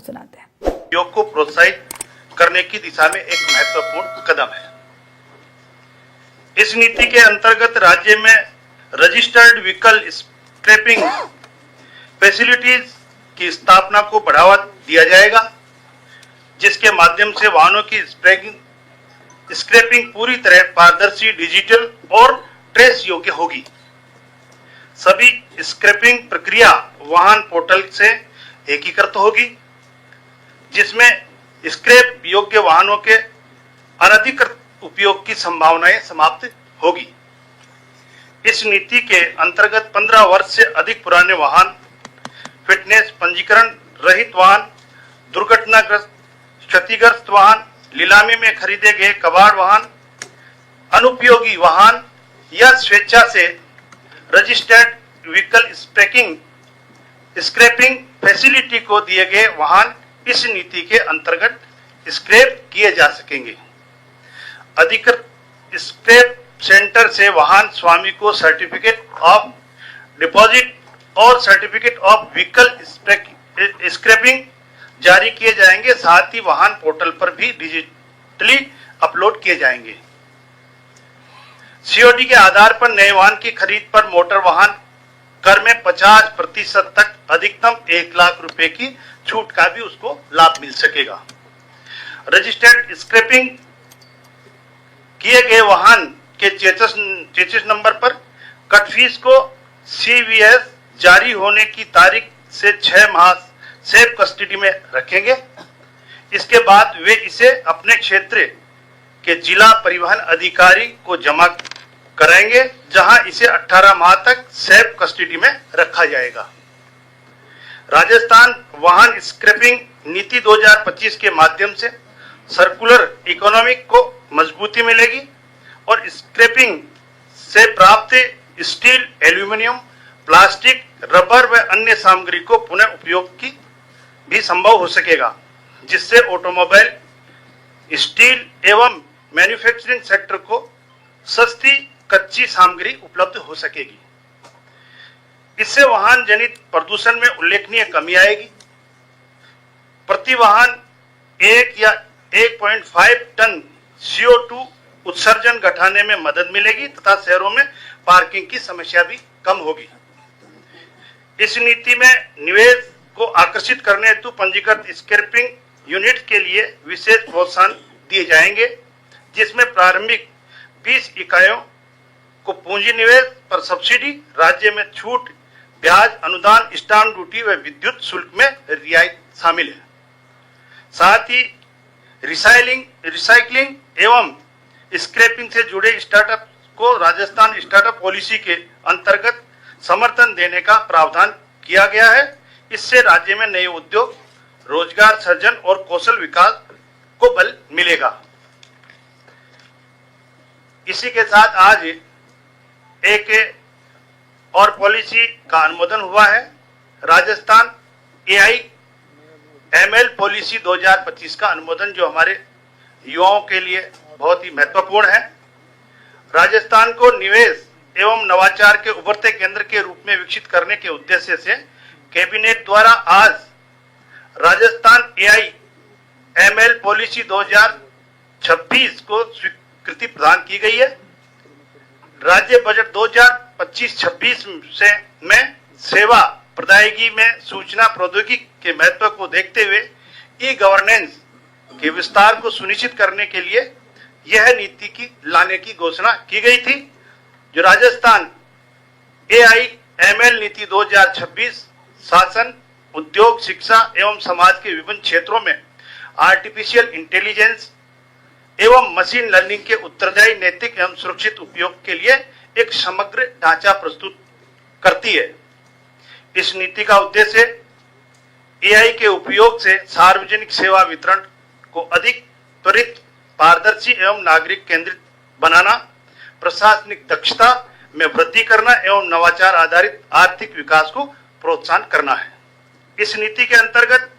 सुनाते हैं। योग को प्रोत्साहित करने की दिशा में एक महत्वपूर्ण कदम है। इस नीति के अंतर्गत राज्य में रजिस्टर्ड व्हीकल स्क्रैपिंग फैसिलिटीज की स्थापना को बढ़ावा दिया जाएगा, जिसके माध्यम से वाहनों की स्क्रैपिंग पूरी तरह पारदर्शी, डिजिटल और ट्रेस योग्य होगी। सभी स्क्रैपिंग प्रक्रिया वाहन पोर्टल से एकीकृत होगी, जिसमें स्क्रैप योग्य वाहनों के अनधिकृत उपयोग की संभावनाएं समाप्त होगी। इस नीति के अंतर्गत 15 वर्ष से अधिक पुराने वाहन, फिटनेस पंजीकरण रहित वाहन, दुर्घटनाग्रस्त क्षतिग्रस्त वाहन, नीलामी में खरीदे गए कबाड़ वाहन, अनुपयोगी वाहन या स्वेच्छा से रजिस्टर्ड व्हीकल स्क्रैपिंग फैसिलिटी को दिए गए वाहन इस नीति के अंतर्गत स्क्रैप किए जा सकेंगे। अधिकृत स्क्रैप सेंटर से वाहन स्वामी को सर्टिफिकेट ऑफ डिपॉजिट और सर्टिफिकेट ऑफ व्हीकल स्क्रैपिंग जारी किए जाएंगे। साथ ही वाहन पोर्टल पर भी डिजिटली अपलोड किए जाएंगे। सीओडी के आधार पर नए वाहन की खरीद पर मोटर वाहन कर में 50% तक अधिकतम 1 लाख रुपए की छूट का भी उसको लाभ मिल सकेगा। रजिस्टर्ड स्क्रैपिंग किए गए वाहन के चेसिस नंबर पर कट फीस को सीवीएस जारी होने की तारीख से 6 माह सेफ कस्टडी में रखेंगे। इसके बाद वे इसे अपने क्षेत्र के जिला परिवहन अधिकारी को जमा कराएंगे, जहां इसे 18 माह तक सेफ कस्टडी में रखा जाएगा। राजस्थान वाहन स्क्रैपिंग नीति 2025 के माध्यम से सर्कुलर इकोनॉमिक को मजबूती मिलेगी और स्क्रैपिंग से प्राप्त स्टील, एल्यूमिनियम, प्लास्टिक, रबर व अन्य सामग्री को पुनः उपयोग की भी संभव हो सकेगा, जिससे ऑटोमोबाइल, स्टील एवं मैन्युफैक्चरिंग सेक्टर को सस्ती कच्ची सामग्री उपलब्ध हो सकेगी। इससे वाहन जनित प्रदूषण में उल्लेखनीय कमी आएगी। प्रति वाहन 1 या 1.5 टन CO2 उत्सर्जन घटाने में मदद मिलेगी तथा शहरों में पार्किंग की समस्या भी कम होगी। इस नीति में निवेश को आकर्षित करने हेतु पंजीकृत स्क्रैपिंग यूनिट के लिए विशेष प्रोत्साहन दिए जाएंगे, जिसमें प्रारंभिक 20 इकाइयों को पूंजी निवेश पर सब्सिडी, राज्य में छूट, ब्याज अनुदान, स्टाम्प ड्यूटी व विद्युत शुल्क में रियायत शामिल है। साथ ही रिसाइकलिंग एवं स्क्रैपिंग से जुड़े स्टार्टअप को राजस्थान स्टार्टअप पॉलिसी के अंतर्गत समर्थन देने का प्रावधान किया गया है। इससे राज्य में नए उद्योग, रोजगार सृजन और कौशल विकास को बल मिलेगा। इसी के साथ आज एक और पॉलिसी का अनुमोदन हुआ है। राजस्थान AIML पॉलिसी 2025 का अनुमोदन, जो हमारे युवाओं के लिए बहुत ही महत्वपूर्ण है। राजस्थान को निवेश एवं नवाचार के उभरते केंद्र के रूप में विकसित करने के उद्देश्य से कैबिनेट द्वारा आज राजस्थान AIML पॉलिसी 2026 को स्वीकृति प्रदान की गई है। राज्य बजट 2025-26 में सेवा प्रदायगी में सूचना प्रौद्योगिकी के महत्व को देखते हुए ई-गवर्नेंस के विस्तार को सुनिश्चित करने के लिए यह नीति की लाने की घोषणा की गई थी, जो राजस्थान AIML नीति 2026 शासन, उद्योग, शिक्षा एवं समाज के विभिन्न क्षेत्रों में आर्टिफिशियल इंटेलिजेंस एवं मशीन लर्निंग के उत्तरदायी, नैतिक एवं सुरक्षित उपयोग के लिए एक समग्र ढांचा प्रस्तुत करती है। इस नीति का उद्देश्य AI के उपयोग से सार्वजनिक सेवा वितरण को अधिक त्वरित, पारदर्शी एवं नागरिक केंद्रित बनाना, प्रशासनिक दक्षता में वृद्धि करना एवं नवाचार आधारित आर्थिक विकास को प्रोत्साहन करना है। इस नीति के अंतर्गत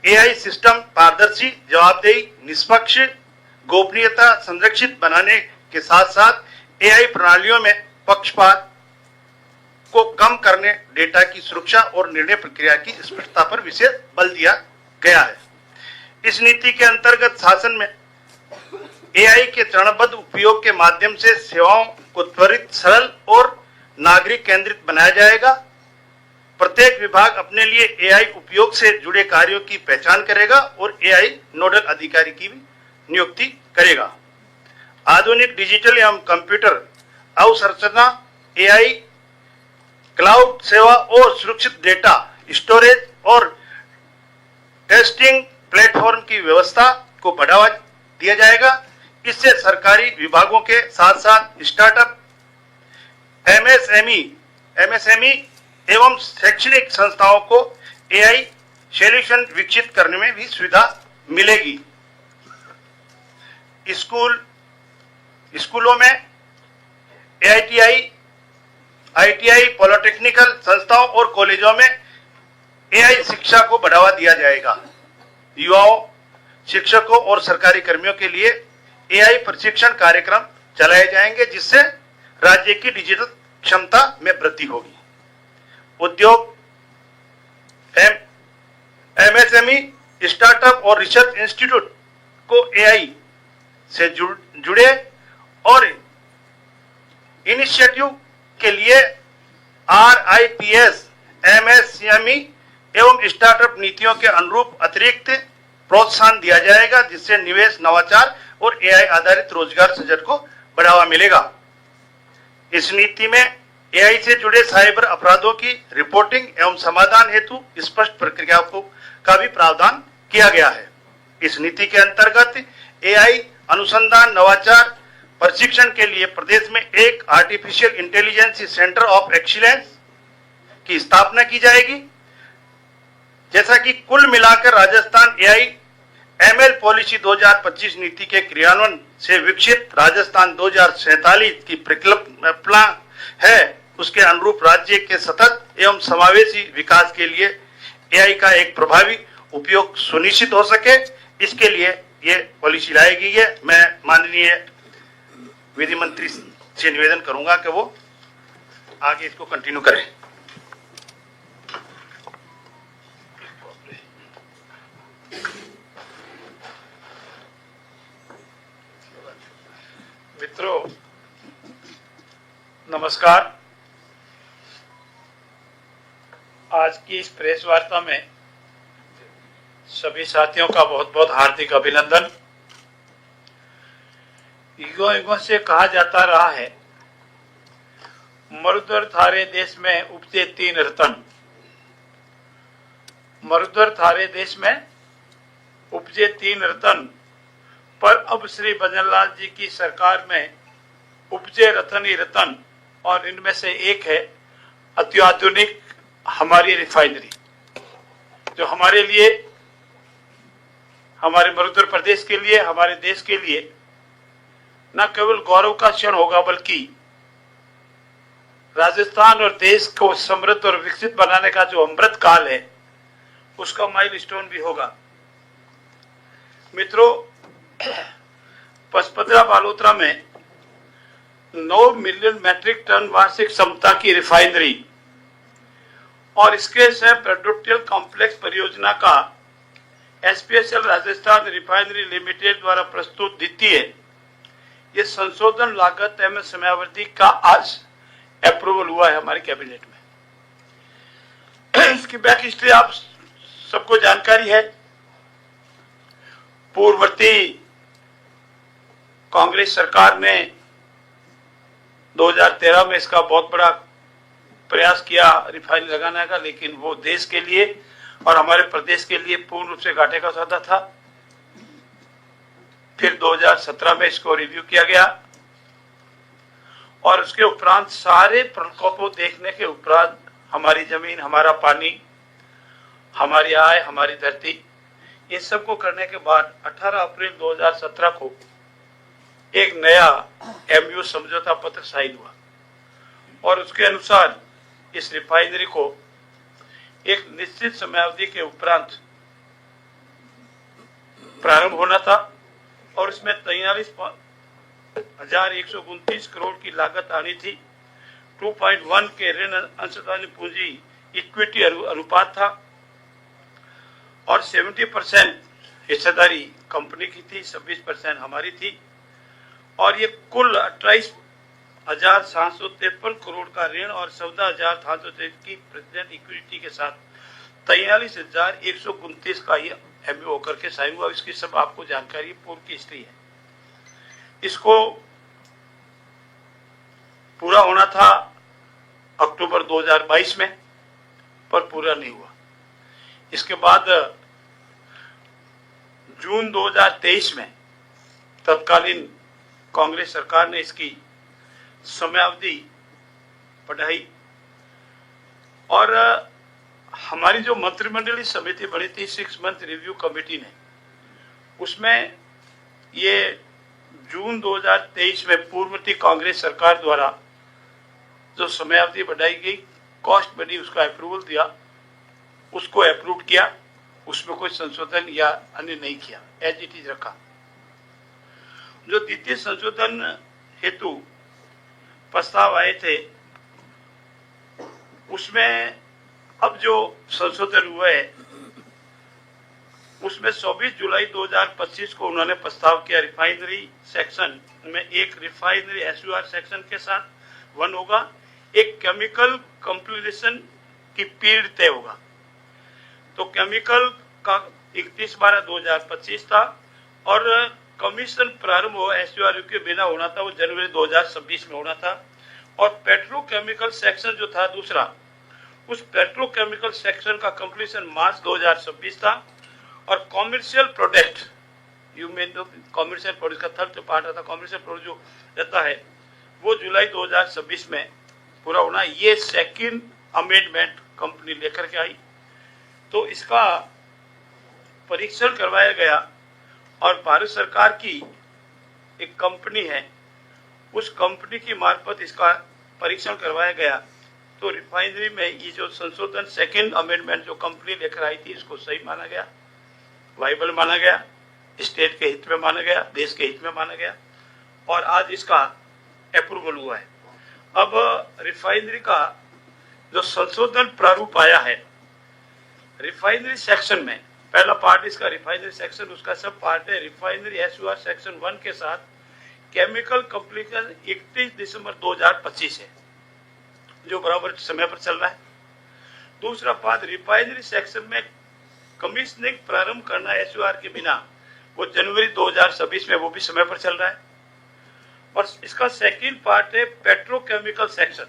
AI सिस्टम पारदर्शी, जवाबदेही, निष्पक्ष, गोपनीयता संरक्षित बनाने के साथ साथ AI प्रणालियों में पक्षपात को कम करने, डेटा की सुरक्षा और निर्णय प्रक्रिया की स्पष्टता पर विशेष बल दिया गया है। इस नीति के अंतर्गत शासन में एआई के चरणबद्ध उपयोग के माध्यम से सेवाओं को त्वरित, सरल और नागरिक केंद्रित बनाया जाएगा। प्रत्येक विभाग अपने लिए एआई उपयोग से जुड़े कार्यों की पहचान करेगा और एआई नोडल अधिकारी की भी नियुक्ति करेगा। आधुनिक डिजिटल एवं कंप्यूटर अवसंरचना, एआई, क्लाउड सेवा और सुरक्षित डेटा स्टोरेज और टेस्टिंग प्लेटफॉर्म की व्यवस्था को बढ़ावा दिया जाएगा। इससे सरकारी विभागों के साथ साथ स्टार्टअप, एमएसएमई एवं शैक्षणिक संस्थाओं को एआई सॉल्यूशन विकसित करने में भी सुविधा मिलेगी। स्कूलों में आईटीआई, पॉलिटेक्निकल संस्थाओं और कॉलेजों में एआई शिक्षा को बढ़ावा दिया जाएगा। युवाओं, शिक्षकों और सरकारी कर्मियों के लिए एआई प्रशिक्षण कार्यक्रम चलाए जाएंगे, जिससे राज्य की डिजिटल क्षमता में वृद्धि होगी। उद्योग, एमएसएमई, स्टार्टअप और रिसर्च इंस्टीट्यूट को एआई से जुड़े और इनिशिएटिव के लिए आरआईपीएस, एमएसएमई एवं स्टार्टअप नीतियों के अनुरूप अतिरिक्त प्रोत्साहन दिया जाएगा, जिससे निवेश, नवाचार और एआई आधारित रोजगार सृजन को बढ़ावा मिलेगा। इस नीति में एआई से जुड़े साइबर अपराधों की रिपोर्टिंग एवं समाधान हेतु स्पष्ट प्रक्रिया का भी प्रावधान किया गया है। इस नीति के अंतर्गत एआई अनुसंधान, नवाचार, प्रशिक्षण के लिए प्रदेश में एक artificial intelligence centre of excellence की स्थापना की जाएगी। जैसा कि कुल मिलाकर राजस्थान एआई एमएल पॉलिसी 2025 नीति के क्रियान्वयन से विकसित राजस्थान 2047 की परिकल्पना है, उसके अनुरूप राज्य के सतत एवं समावेशी विकास के लिए एआई का एक प्रभावी उपयोग सुनिश्चित हो सके, इसके लिए ये पॉलिसी लाई गई है। मैं माननीय विधि मंत्री से निवेदन करूंगा कि वो आगे इसको कंटिन्यू करें। मित्रों, नमस्कार। आज की इस प्रेस वार्ता में सभी साथियों का बहुत बहुत हार्दिक अभिनंदन। युगों से कहा जाता रहा है, मरुधर थारे देश में उपजे 3 रतन। मरुधर थारे देश में उपजे 3 रतन, पर अब श्री भजनलाल जी की सरकार में उपजे रतन ही रतन, और इनमें से एक है अत्याधुनिक हमारी रिफाइनरी, जो हमारे लिए, हमारे मरुधर प्रदेश के लिए, हमारे देश के लिए न केवल गौरव का क्षण होगा, बल्कि राजस्थान और देश को समृद्ध और विकसित बनाने का जो अमृत काल है, उसका माइलस्टोन भी होगा। मित्रों, पचपदरा बालोतरा में 9 मिलियन मैट्रिक टन वार्षिक क्षमता की रिफाइनरी और इसके सह प्रोडक्टियल कॉम्प्लेक्स परियोजना का एसपीएसएल राजस्थान रिफाइनरी लिमिटेड द्वारा प्रस्तुत द्वितीय ये संशोधन लागत एवं समयावधि का आज अप्रूवल हुआ है हमारे कैबिनेट में। इसकी बैक हिस्ट्री आप सबको जानकारी है। पूर्ववर्ती कांग्रेस सरकार ने 2013 में इसका बहुत बड़ा प्रयास किया रिफाइनरी लगाने का, लेकिन वो देश के लिए और हमारे प्रदेश के लिए पूर्ण रूप से घाटे का सौदा था। फिर 2017 में इसको रिव्यू किया गया और उसके उपरांत सारे प्रकोपों देखने के उपरांत हमारी जमीन, हमारा पानी, हमारी आय, हमारी धरती, इन सब को करने के बाद 18 अप्रैल 2017 को एक नया एमयू समझौता पत्र साइन हुआ और उसके अनुसार इस रिफाइनरी को एक निश्चित समयावधि के उपरांत प्रारंभ होना था और इसमें 43,129 करोड़ की लागत आनी थी। 2.1 के ऋण अंशदानी पूंजी इक्विटी अनुपात था और 70% हिस्सेदारी कंपनी की थी, 26% हमारी थी। और ये कुल 28,753 करोड़ का ऋण और 14,723 की प्रेसिडेंट इक्विटी के साथ 43,129 का ये एमओ होकर के साइन हुआ। इसकी सब आपको जानकारी पूर्व की हिस्ट्री है। इसको पूरा होना था अक्टूबर 2022 में, पर पूरा नहीं हुआ। इसके बाद जून 2023 में तत्कालीन कांग्रेस सरकार ने इसकी समयावधि बढ़ाई और हमारी जो मंत्रिमंडलीय समिति बनी थी 6 मंथ रिव्यू कमेटी ने, उसमें ये जून 2023 में पूर्ववर्ती कांग्रेस सरकार द्वारा जो समयावधि बढ़ाई गई, कॉस्ट बनी, उसका अप्रूवल दिया, उसको अप्रूव किया। उसमें कोई संशोधन या अन्य नहीं किया, एज इट इज रखा। जो द्वितीय संशोधन हेतु प्रस्ताव आए थे, उसमें अब जो संशोधन हुआ है उसमें 24 जुलाई 2025 को उन्होंने प्रस्ताव किया। रिफाइनरी सेक्शन में एक रिफाइनरी एसयूआर सेक्शन के साथ 1 होगा, एक केमिकल कंप्लीशन की पीरियड तय होगा। तो केमिकल का 31/12/2025 था और कमीशन प्रारंभ हो एसयूआर के बिना होना था, वो जनवरी 2026 में होना था। और पेट्रोकेमिकल सेक्शन जो था दूसरा, उस पेट्रोकेमिकल सेक्शन का कंप्लीशन मार्च 2026 था। और commercial product, you mean commercial product का थर्ड जो पार्ट आता, कॉमर्शियल प्रोडक्ट जो रहता है, वो जुलाई 2026 में पूरा होना। ये सेकंड अमेंडमेंट कंपनी लेकर के आई, तो इसका परीक्षण करवाया गया और भारत सरकार की एक कंपनी है, उस कंपनी की मार्फत इसका परीक्षण करवाया गया। तो रिफाइनरी में ये जो संशोधन सेकंड अमेंडमेंट जो कंपनी लेकर आई थी, इसको सही माना गया, वाइबल माना गया, स्टेट के हित में माना गया, देश के हित में माना गया और आज इसका अप्रूवल हुआ है। अब रिफाइनरी का जो संशोधन प्रारूप आया है, रिफाइनरी सेक्शन में पहला पार्ट इसका रिफाइनरी सेक्शन, उसका सब पार्ट है रिफाइनरी एसयूआर सेक्शन 1 के साथ केमिकल कंप्लीशन 31 दिसंबर 2025 है, जो बराबर समय पर चल रहा है। दूसरा पार्ट रिफाइनरी सेक्शन में कमीशनिंग प्रारंभ करना एसयूआर के बिना, वो जनवरी 2026 में, वो भी समय पर चल रहा है। और इसका सेकंड पार्ट है पेट्रोकेमिकल सेक्शन,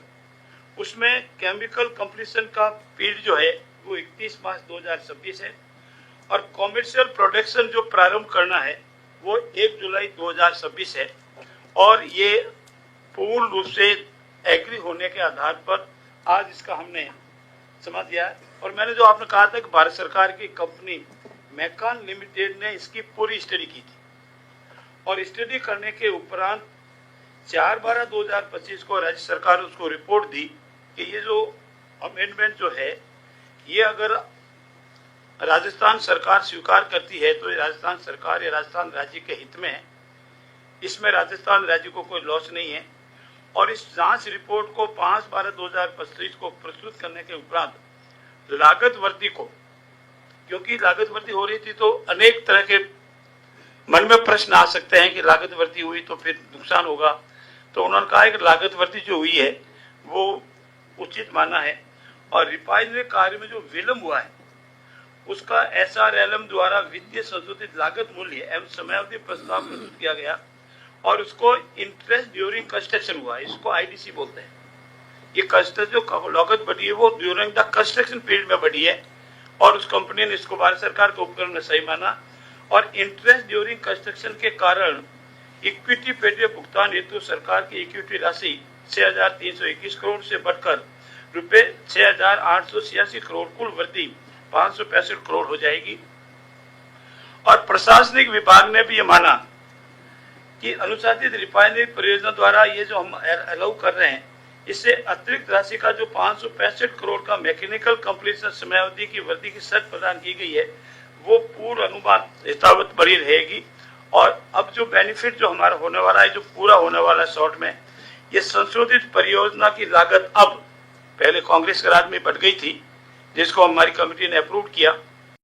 उसमें केमिकल कंप्लीशन का पीरियड जो है वो 31 मार्च 2026 है। और कॉमर्शियल प्रोडक्शन जो प्रारंभ करना है वो 1 जुलाई 2026 है। और ये पूर्ण रूप से एग्री होने के आधार पर आज इसका हमने समझ दिया है। और मैंने जो आपने कहा था कि भारत सरकार की कंपनी मैकान लिमिटेड ने इसकी पूरी स्टडी की थी और स्टडी करने के उपरांत 4/12/2025 को राज्य सरकार ने उसको रिपोर्ट दी कि ये जो अमेंडमेंट जो है, ये अगर राजस्थान सरकार स्वीकार करती है तो ये राजस्थान सरकार या राजस्थान राज्य के हित में है, इसमें राजस्थान राज्य को कोई लॉस नहीं है। और इस जांच रिपोर्ट को 5/12/2025 को प्रस्तुत करने के उपरांत लागत वृद्धि को, क्योंकि लागत वृद्धि हो रही थी तो अनेक तरह के मन में प्रश्न आ सकते हैं कि लागत वृद्धि हुई तो फिर नुकसान होगा, तो उन्होंने कहा है कि लागत वृद्धि जो हुई है वो उचित माना है। और रिफाइनरी कार्य में जो विलंब हुआ है उसका एसआरएलएम द्वारा वित्तीय संशोधित लागत मूल्य एवं समयावधि प्रस्ताव प्रस्तुत किया गया और उसको इंटरेस्ट ड्यूरिंग कंस्ट्रक्शन हुआ, इसको आईडीसी बोलते हैं। ये कंस्ट्रक्शन जो लागत बढ़ी है वो ड्यूरिंग द कंस्ट्रक्शन पीरियड में बढ़ी है और उस कंपनी ने इसको भारत सरकार के उपक्रम में सही माना। और इंटरेस्ट ड्यूरिंग कंस्ट्रक्शन के कारण इक्विटी पेटे भुगतान हेतु सरकार की इक्विटी राशि 6,321 करोड़ से बढ़कर रुपए 6,886 करोड़, कुल वृद्धि 565 करोड़ हो जाएगी। और प्रशासनिक विभाग ने भी ये माना कि अनुशासित रिफाइनरी परियोजना द्वारा ये जो हम अलाउ कर रहे हैं, इससे अतिरिक्त राशि का जो 565 करोड़ का मैकेनिकल कंप्लीशन समयावधि की वृद्धि की शर्त प्रदान की गई है, वो पूर्ण अनुपात यथावत बनी रहेगी। और अब जो बेनिफिट जो हमारा होने वाला है, जो पूरा होने वाला है शॉर्ट में, ये संशोधित परियोजना की लागत अब पहले कांग्रेस के राज में बढ़ गई थी, जिसको हमारी कमेटी ने अप्रूव किया,